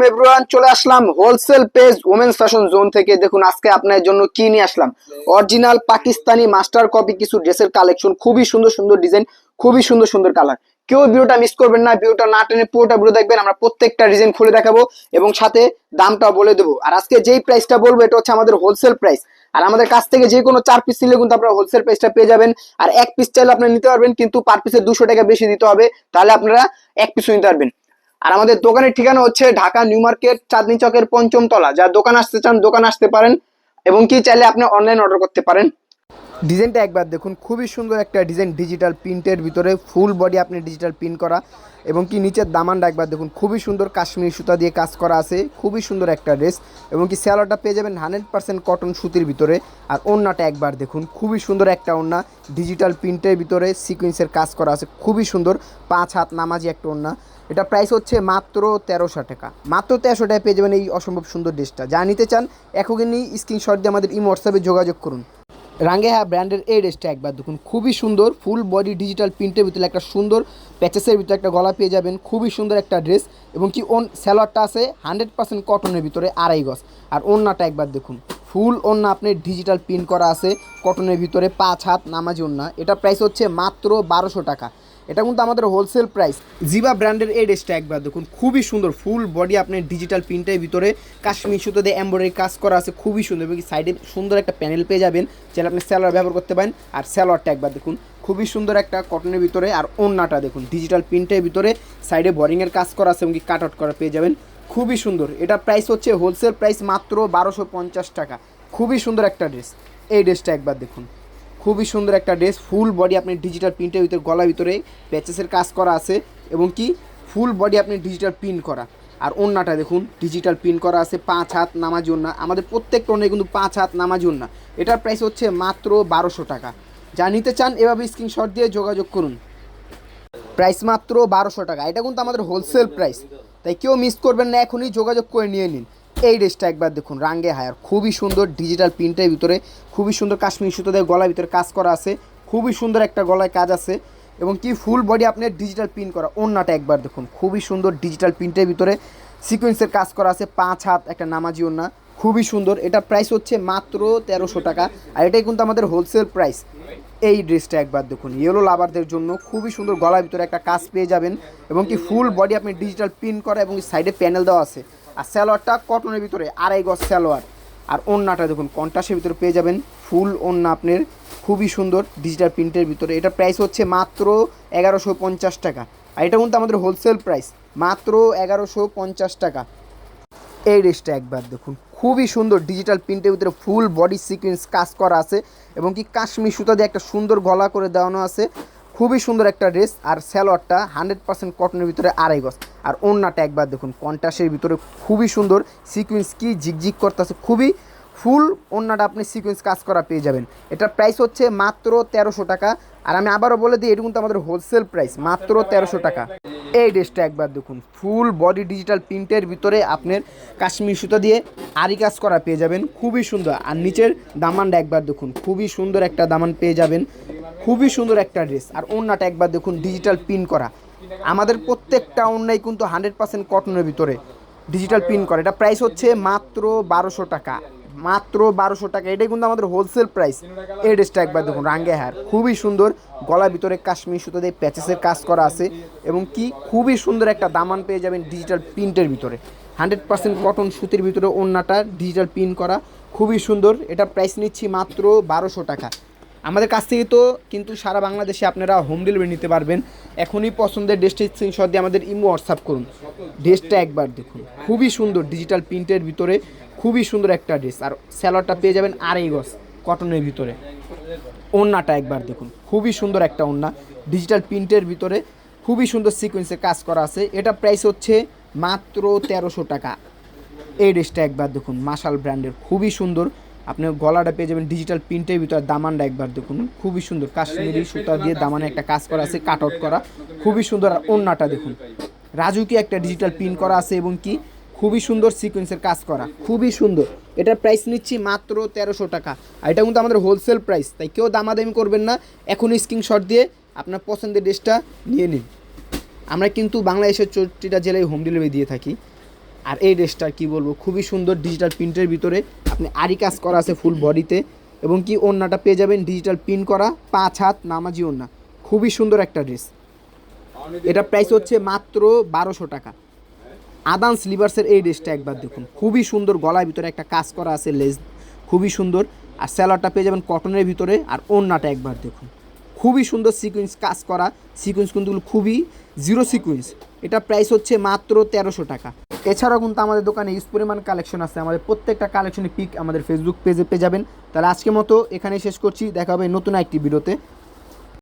Everyone, চলে আসলাম wholesale page women's fashion zone থেকে। দেখুন আজকে আপনার জন্য কি নিয়ে আসলাম। অরিজিনাল পাকিস্তানি মাস্টার কপি কিছু ড্রেসের কালেকশন, খুবই সুন্দর সুন্দর ডিজাইন, খুবই সুন্দর সুন্দর কালার। কেউ ভিডিওটা মিস করবেন না, ভিডিওটা না টেনে পুরোটা ভিডিও দেখবেন। আমরা প্রত্যেকটা ডিজাইন খুলে দেখাবো এবং সাথে দামটাও বলে দেবো। আর আজকে যেই প্রাইসটা বলবো এটা হচ্ছে আমাদের হোলসেল প্রাইস। আর আমাদের কাছ থেকে যে কোনো 4 পিস নিলে কিন্তু আপনারা হোলসেল প্রাইসটা পেয়ে যাবেন। আর এক পিস চাইলে আপনারা নিতে পারবেন, কিন্তু পার পিসে 200 টাকা বেশি দিতে হবে, তাহলে আপনারা এক পিসও নিতে পারবেন। আর আমাদের দোকানের ঠিকানা হচ্ছে ঢাকা নিউ মার্কেট, চাঁদনি চকের 5ম তলা। যারা দোকান আসতে চান দোকান আসতে পারেন, এবং কি চাইলে আপনি অনলাইন অর্ডার করতে পারেন। ডিজাইনটা একবার দেখুন, খুবই সুন্দর একটা ডিজাইন, ডিজিটাল প্রিন্টের ভিতরে ফুল বডি আপনি ডিজিটাল প্রিন্ট করা, এবং কি নিচের দামানটা একবার দেখুন, খুবই সুন্দর কাশ্মীরি সুতা দিয়ে কাজ করা আছে, খুবই সুন্দর একটা ড্রেস। এবং কি স্যালোয়ারটা পেয়ে যাবেন 100% কটন সুতির ভিতরে। আর ওড়নাটা একবার দেখুন, খুবই সুন্দর একটা ওড়না, ডিজিটাল প্রিন্টের ভিতরে সিকোয়েন্সের কাজ করা আছে, খুবই সুন্দর, 5 হাত নামাজি একটা ওড়না। এটা প্রাইস হচ্ছে মাত্র 1300 টাকা। মাত্র 1300 টাকায় পেয়ে যাবেন এই অসম্ভব সুন্দর ড্রেসটা। যা নিতে চান এখনই স্ক্রিনশট দিয়ে আমাদের ইমো হোয়াটসঅ্যাপে যোগাযোগ করুন। রাঙ্গেহা ব্র্যান্ডের এই ড্রেসটা একবার দেখুন, খুবই সুন্দর, ফুল বডি ডিজিটাল প্রিন্টের ভিতরে একটা সুন্দর প্যাচেসের ভিতরে একটা গলা পেয়ে যাবেন, খুবই সুন্দর একটা ড্রেস। এবং কি স্যালোয়ারটা আছে 100% কটনের ভিতরে, 2.5 গজ। আর ওড়নাটা একবার দেখুন, ফুল ওড়না আপনার ডিজিটাল প্রিন্ট করা আছে কটনের ভিতরে, 5 হাত নামাজি ওড়না। এটা প্রাইস হচ্ছে মাত্র 1200 টাকা। এটা কিন্তু আমাদের হোলসেল প্রাইস। জিবা ব্র্যান্ডের এই ড্রেসটা একবার দেখুন, খুবই সুন্দর, ফুল বডি আপনার ডিজিটাল প্রিন্টের ভিতরে কাশ্মীর সুতো দিয়ে এমব্রয়ডারি কাজ করা আছে, খুবই সুন্দর। এবং সাইডে সুন্দর একটা প্যানেল পেয়ে যাবেন, যেটা আপনি স্যালোয়ার ব্যবহার করতে পারেন। আর স্যালোয়ারটা একবার দেখুন, খুবই সুন্দর একটা কটনের ভিতরে। আর ওড়নাটা দেখুন, ডিজিটাল প্রিন্টের ভিতরে, সাইডে বোরিংয়ের কাজ করা আছে এবং কি কাট আউট করা পেয়ে যাবেন, খুবই সুন্দর। এটা প্রাইস হচ্ছে হোলসেল প্রাইস মাত্র 1250 টাকা। খুবই সুন্দর একটা ড্রেস। এই ড্রেসটা একবার দেখুন, খুবই সুন্দর একটা ড্রেস, ফুল বডি আপনি ডিজিটাল প্রিন্টের ভিতরে, গলার ভিতরে প্যাচেসের কাজ করা আছে এবং কি ফুল বডি আপনি ডিজিটাল প্রিন্ট করা। আর ওড়নাটা দেখুন, ডিজিটাল প্রিন্ট করা আছে, 5 হাত নামাজি ওড়না। আমাদের প্রত্যেকটা ওড়নায় কিন্তু 5 হাত নামাজি ওড়না। এটার প্রাইস হচ্ছে মাত্র 1200 টাকা। যা নিতে চান এভাবে স্ক্রিনশট দিয়ে যোগাযোগ করুন। প্রাইস মাত্র 1200 টাকা। এটা কিন্তু আমাদের হোলসেল প্রাইস, তাই কেউ মিস করবেন না, এখনই যোগাযোগ করে নিয়ে নিন। এই ড্রেসটা একবার দেখুন, রাঙ্গে হায়ার, খুবই সুন্দর, ডিজিটাল প্রিন্টের ভিতরে, খুবই সুন্দর কাশ্মীর সুতো দিয়ে গলার ভিতরে কাজ করা আছে, খুবই সুন্দর একটা গলায় কাজ আছে এবং কি ফুল বডি আপনার ডিজিটাল প্রিন্ট করা। ওড়নাটা একবার দেখুন, খুবই সুন্দর, ডিজিটাল প্রিন্টের ভিতরে সিকোয়েন্সের কাজ করা আছে, 5 হাত একটা নামাজি ওড়না, খুবই সুন্দর। এটা প্রাইস হচ্ছে মাত্র 1300 টাকা। আর এটাই কিন্তু আমাদের হোলসেল প্রাইস। এই ড্রেসটা একবার দেখুন, ইয়েলো লাভারদের জন্য খুবই সুন্দর, গলার ভিতরে একটা কাজ পেয়ে যাবেন এবং কি ফুল বডি আপনি ডিজিটাল প্রিন্ট করা এবং সাইডে প্যানেল দেওয়া আছে। আর স্যালোয়ারটা কটনের ভিতরে, 2.5 গজ স্যালোয়ার। আর ওড়নাটা দেখুন, কন্ট্রাস্টের ভিতরে পেয়ে যাবেন, ফুল ওড়না আপনার, খুবই সুন্দর, ডিজিটাল প্রিন্টের ভিতরে। এটা প্রাইস হচ্ছে মাত্র 1150 টাকা। আর এটা কিন্তু আমাদের হোলসেল প্রাইস মাত্র 1150 টাকা। এই ড্রেসটা একবার দেখুন, খুবই সুন্দর, ডিজিটাল প্রিন্টের ভিতরে ফুল বডি সিকোয়েন্স কাজ করা আছে এবং কি কাশ্মীর সুতা দিয়ে একটা সুন্দর গলা করে দেওয়ানো আছে, খুবই সুন্দর একটা ড্রেস। আর স্যালোয়ারটা 100% কটনের ভিতরে, 2.5 গজ। আর ওড়নাটা একবার দেখুন, কন্ট্রাস্টের ভিতরে, খুবই সুন্দর, সিকোয়েন্স কি ঝিকঝিক করতেছে, খুবই ফুল ওড়নাটা আপনি সিকোয়েন্স কাজ করা পেয়ে যাবেন। এটার প্রাইস হচ্ছে মাত্র 1300 টাকা। আর আমি আবারও বলে দিই, এটা কিন্তু আমাদের হোলসেল প্রাইস মাত্র 1300 টাকা। এই ড্রেসটা একবার দেখুন, ফুল বডি ডিজিটাল প্রিন্টের ভিতরে আপনার কাশ্মীর সুতা দিয়ে আরি কাজ করা পেয়ে যাবেন, খুবই সুন্দর। আর নিচের দামানটা একবার দেখুন, খুবই সুন্দর একটা দামান পেয়ে যাবেন, খুবই সুন্দর একটা ড্রেস। আর ওড়নাটা একবার দেখুন, ডিজিটাল প্রিন্ট করা। আমাদের প্রত্যেকটা ওড়নাই কিন্তু 100% কটনের ভিতরে ডিজিটাল প্রিন্ট করা। এটা প্রাইস হচ্ছে মাত্র 1200 টাকা। মাত্র 1200 টাকা। এটাই কিন্তু আমাদের হোলসেল প্রাইস। এই ড্রেসটা একবার দেখুন, রাঙ্গে হার, খুবই সুন্দর, গলার ভিতরে কাশ্মীর সুতো দিয়ে প্যাচেসের কাজ করা আছে এবং কি খুবই সুন্দর একটা দামান পেয়ে যাবেন ডিজিটাল প্রিন্টের ভিতরে, 100% কটন সুতির ভিতরে। ওড়নাটা ডিজিটাল প্রিন্ট করা, খুবই সুন্দর। এটা প্রাইস নিচ্ছি মাত্র 1200 টাকা। আমাদের কাছ থেকে তো কিন্তু সারা বাংলাদেশে আপনারা হোম ডেলিভারি নিতে পারবেন। এখনই পছন্দের ড্রেসটি স্ক্রিনশট দিয়ে আমাদের ইমো হোয়াটসঅ্যাপ করুন। ড্রেসটা একবার দেখুন, খুবই সুন্দর, ডিজিটাল প্রিন্টের ভিতরে, খুবই সুন্দর একটা ড্রেস। আর স্যালোয়ারটা পেয়ে যাবেন 2.5 গজ কটনের ভিতরে। ওড়নাটা একবার দেখুন, খুবই সুন্দর একটা ওড়না, ডিজিটাল প্রিন্টের ভিতরে, খুবই সুন্দর সিকোয়েন্সের কাজ করা আছে। এটা প্রাইস হচ্ছে মাত্র 1300 টাকা। এই ড্রেসটা একবার দেখুন, মাশাল ব্র্যান্ডের, খুবই সুন্দর। আপনি গলাটা পেয়ে যাবেন ডিজিটাল প্রিন্টের ভিতরে, দামানটা একবার দেখুন, খুবই সুন্দর, কাশ্মীরি সুতা দিয়ে দামানে একটা কাজ করা আছে, কাট আউট করা, খুবই সুন্দর। আর ওড়নাটা দেখুন, রাজুকি একটা ডিজিটাল প্রিন্ট করা আছে এবং কি খুবই সুন্দর সিকোয়েন্সের কাজ করা, খুবই সুন্দর। এটার প্রাইস নিচ্ছি মাত্র 1300 টাকা। আর এটা কিন্তু আমাদের হোলসেল প্রাইস, তাই কেউ দামাদামি করবেন না, এখনই স্ক্রিনশট দিয়ে আপনার পছন্দের ড্রেসটা নিয়ে নিন। আমরা কিন্তু বাংলাদেশের 64টা জেলায় হোম ডেলিভারি দিয়ে থাকি। আর এই ড্রেসটা কি বলবো, খুবই সুন্দর ডিজিটাল প্রিন্টের ভিতরে আপনি আরি কাজ করা আছে ফুল বডিতে, এবং কি ওড়নাটা পেয়ে যাবেন ডিজিটাল প্রিন্ট করা 5 হাত নামাজি ওড়না, খুবই সুন্দর একটা ড্রেস। এটা প্রাইস হচ্ছে মাত্র 1200 টাকা। আদান স্লিভার্সের এই ড্রেসটা একবার দেখুন, খুবই সুন্দর, গলার ভিতরে একটা কাজ করা আছে লেস, খুবই সুন্দর। আর স্যালোয়ারটা পেয়ে যাবেন কটনের ভিতরে, আর ওড়নাটা একবার দেখুন, খুবই সুন্দর সিকুয়েন্স কাজ করা, সিকুয়েন্স কিন্তু খুবই জিরো সিকুয়েন্স। এটা প্রাইস হচ্ছে মাত্র 1300 টাকা। এছাড়াও কিন্তু আমাদের দোকানে ইউজ পরিমাণ কালেকশন আছে, আমাদের প্রত্যেকটা কালেকশনের পিক আমাদের ফেসবুক পেজে পেয়ে যাবেন। তাহলে আজকের মতো এখানে শেষ করছি, দেখা হবে নতুন একটি ভিডিওতে।